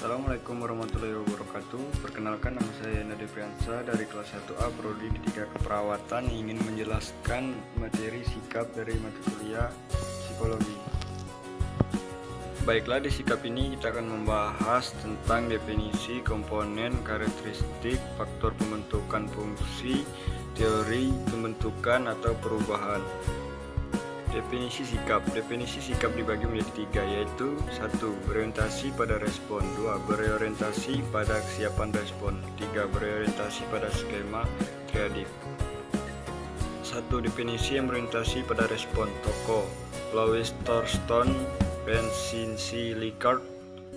Assalamualaikum warahmatullahi wabarakatuh. Perkenalkan, nama saya Nadi Priyansa dari kelas 1A Prodi D3 Keperawatan, ingin menjelaskan materi sikap dari mata kuliah psikologi. Baiklah, di sikap ini kita akan membahas tentang definisi, komponen, karakteristik, faktor pembentukan fungsi, teori pembentukan atau perubahan. Definisi sikap dibagi menjadi tiga, yaitu 1. Berorientasi pada respon, 2. Berorientasi pada kesiapan respon, 3. Berorientasi pada skema triadik. 1. Definisi yang berorientasi pada respon. Tokoh: Louis Thurston, Bensinci Likert,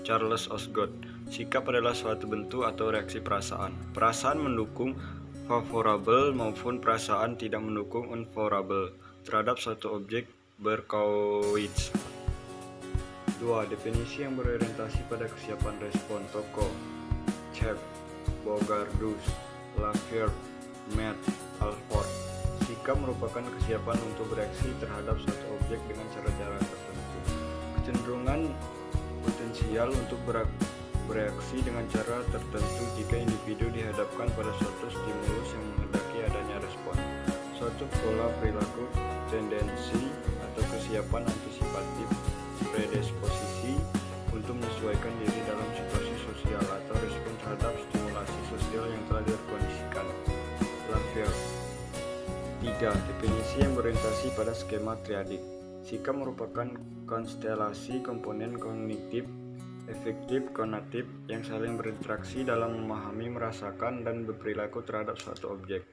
Charles Osgood. Sikap adalah suatu bentuk atau reaksi perasaan. Perasaan mendukung favorable maupun perasaan tidak mendukung unfavorable terhadap suatu objek berkauits. 2. Definisi yang berorientasi pada kesiapan respon. Tokoh: Chef, Bogardus, Lafayette, Matt, Alford. Sikap merupakan kesiapan untuk bereaksi terhadap suatu objek dengan cara-cara tertentu. Kecenderungan potensial untuk bereaksi dengan cara tertentu jika individu dihadapkan pada suatu stimulus yang menghendaki adanya respon. Suatu pola perilaku, tendensi, atau kesiapan antisipatif, predisposisi untuk menyesuaikan diri dalam situasi sosial atau respon terhadap stimulasi sosial yang telah direkondisikan. Lafayette. 3. Definisi yang berorientasi pada skema triadik. Sikap merupakan konstelasi komponen kognitif, efektif, konatif yang saling berinteraksi dalam memahami, merasakan, dan berperilaku terhadap suatu objek.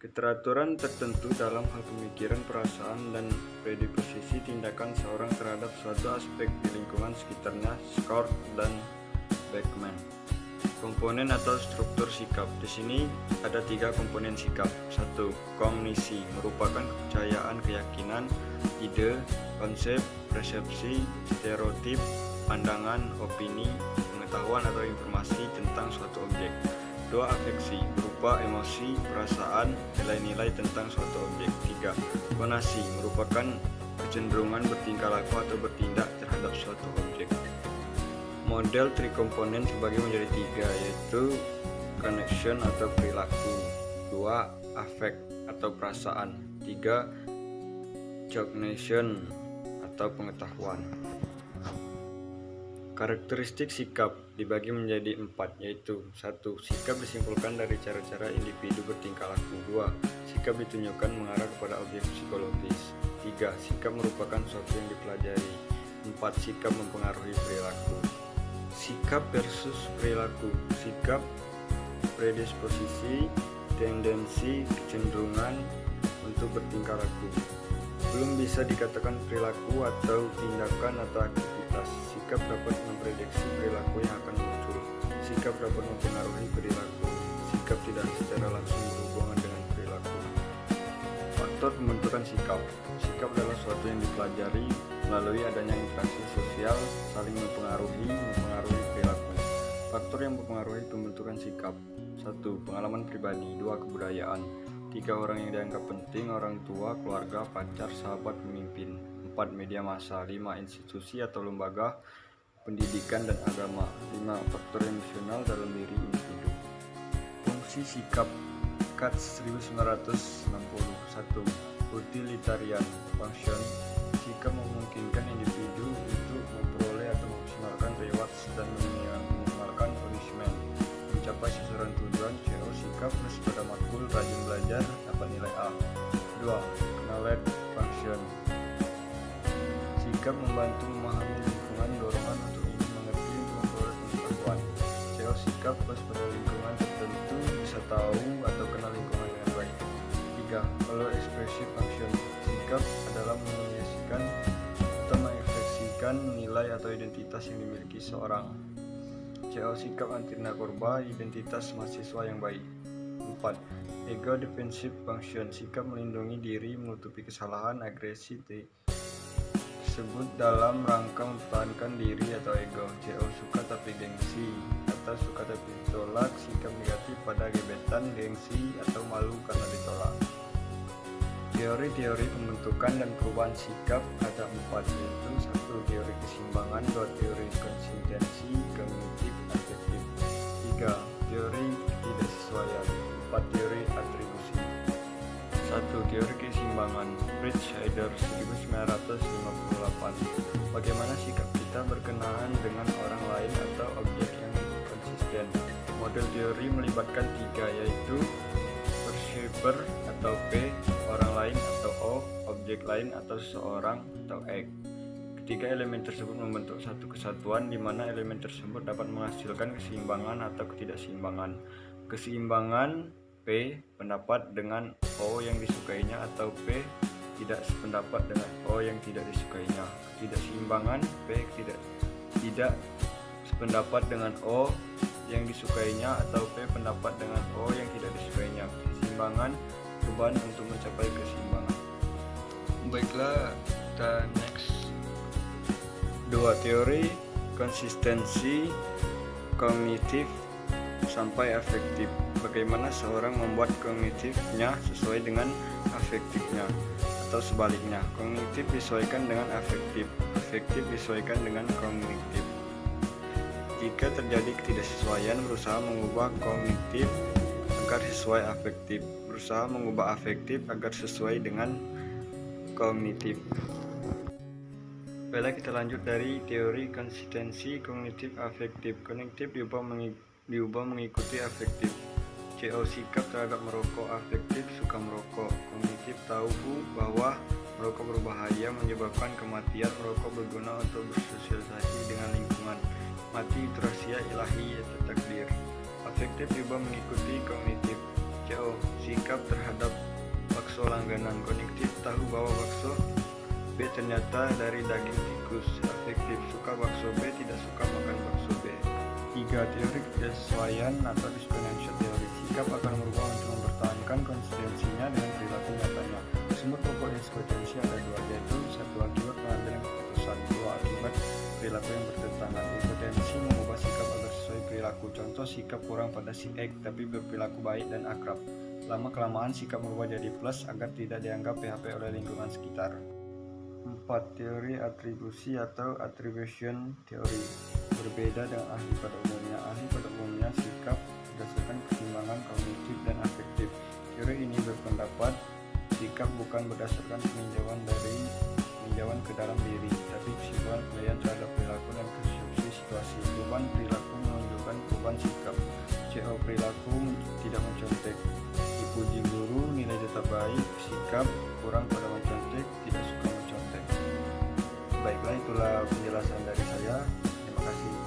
Keteraturan tertentu dalam hal pemikiran, perasaan, dan predisposisi tindakan seorang terhadap suatu aspek di lingkungan sekitarnya. Scott dan Beckman. Komponen atau struktur sikap. Di sini ada 3 komponen sikap. 1. Kognisi, merupakan kepercayaan, keyakinan, ide, konsep, persepsi, stereotip, pandangan, opini, pengetahuan atau informasi tentang suatu objek. 2. Afeksi, berupa emosi, perasaan, nilai-nilai tentang suatu objek. 3. Konasi, merupakan kecenderungan bertingkah laku atau bertindak terhadap suatu objek. Model trikomponen terbagi menjadi 3, yaitu connection atau perilaku, 2. Affect atau perasaan, 3. Cognition atau pengetahuan. Karakteristik sikap dibagi menjadi 4, yaitu 1. Sikap disimpulkan dari cara-cara individu bertingkah laku. 2. Sikap ditunjukkan mengarah kepada objek psikologis. 3. Sikap merupakan sesuatu yang dipelajari. 4. Sikap mempengaruhi perilaku. Sikap versus perilaku. Sikap, predisposisi, tendensi, kecenderungan untuk bertingkah laku. Belum bisa dikatakan perilaku atau tindakan atau aktivitas. Sikap dapat memprediksi perilaku yang akan muncul. Sikap dapat mempengaruhi perilaku. Sikap tidak secara langsung berhubungan dengan perilaku. Faktor pembentukan sikap. Sikap adalah sesuatu yang dipelajari melalui adanya interaksi sosial, saling mempengaruhi perilaku. Faktor yang mempengaruhi pembentukan sikap. 1. Pengalaman pribadi. 2. Kebudayaan. 3. Orang yang dianggap penting, orang tua, keluarga, pacar, sahabat, pemimpin. 4. Media massa. 5. Institusi atau lembaga pendidikan dan agama. 5. Faktor emosional dalam diri individu. Fungsi sikap. Katz 1960. 1. Utilitarian function. Sikap memungkinkan individu untuk memperoleh atau memaksimalkan rewards dan meminimalkan punishment. Mencapai sasaran tujuan. CO sikap plus pada makul, rajin belajar, dapat nilai A. 2. Knowledge function. Sikap membantu memahami lingkungan, dorongan untuk ingin mengerti untuk memperoleh pengetahuan. CO sikap plus pada lingkungan tertentu, bisa tahu atau kenal lingkungan dengan baik. 3. Kalau expressive function. Sikap adalah mengekspresikan atau mengekspresikan nilai atau identitas yang dimiliki seorang. CO sikap anti narkoba, identitas mahasiswa yang baik. 4. Ego defensive function. Sikap melindungi diri, menutupi kesalahan, agresi tersebut dalam rangka mempertahankan diri atau ego. CO suka tapi gengsi atau suka tapi ditolak. Sikap negatif pada gebetan, gengsi, atau malu karena ditolak. Teori-teori pembentukan dan perubahan sikap ada 4, yaitu 1. Teori keseimbangan, 2. Teori konsistensi, kognitif, Scheider 1958. Bagaimana sikap kita berkenaan dengan orang lain atau objek yang konsisten? Model teori melibatkan tiga, yaitu perceiver atau P, orang lain atau O, objek lain atau seseorang atau X. Ketiga elemen tersebut membentuk satu kesatuan di mana elemen tersebut dapat menghasilkan keseimbangan atau ketidakseimbangan. Keseimbangan P pendapat dengan O yang disukainya atau P tidak sependapat dengan O yang tidak disukainya. Ketidakseimbangan P tidak sependapat dengan O yang disukainya atau P pendapat dengan O yang tidak disukainya. Keseimbangan beban untuk mencapai keseimbangan. Baiklah, kita next. Dua, teori konsistensi kognitif sampai afektif. Bagaimana seorang membuat kognitifnya sesuai dengan afektifnya, atau sebaliknya, kognitif disesuaikan dengan afektif, afektif disesuaikan dengan kognitif. Jika terjadi ketidaksesuaian, berusaha mengubah kognitif agar sesuai afektif, berusaha mengubah afektif agar sesuai dengan kognitif. Baiklah, kita lanjut dari teori konsistensi kognitif afektif. Kognitif diubah mengikuti afektif. CO, sikap terhadap merokok. Afektif, suka merokok. Kognitif tahu bahwa merokok berbahaya, menyebabkan kematian. Merokok berguna untuk bersosialisasi dengan lingkungan. Mati itu rahasia ilahi atau takdir. Afektif diubah mengikuti kognitif. CO, sikap terhadap bakso langganan. Kognitif tahu bahwa bakso B ternyata dari daging tikus. Afektif, suka bakso B, tidak suka makan bakso B. 3. Teori ketidaksesuaian atau disconnected theory. Sikap akan berubah untuk mempertahankan konsistensinya dengan perilaku nyatanya. Sumber pokok diskonsistensi ada dua, yaitu satu, akibat pengambilan keputusan, dua, akibat perilaku yang bertentangan. Impotensi mengubah sikap agar sesuai perilaku. Contoh, sikap kurang pada si X tapi berperilaku baik dan akrab. Lama-kelamaan sikap berubah jadi plus agar tidak dianggap PHP oleh lingkungan sekitar. 4. Teori atribusi atau attribution theory. Berbeda dengan ahli pada umumnya. Ahli pada umumnya sikap berdasarkan keseimbangan kognitif dan afektif. Teori ini berpendapat sikap bukan berdasarkan peninjauan ke dalam diri, tapi kesimpulan penilaian terhadap perilaku dan konsumsi situasi. Perubahan perilaku menunjukkan perubahan sikap. CO, perilaku tidak mencontek. Dipuji guru, nilai tetap baik. Sikap kurang pada mencontek, tidak suka mencontek. Baiklah, itulah penjelasan dari saya. Terima kasih.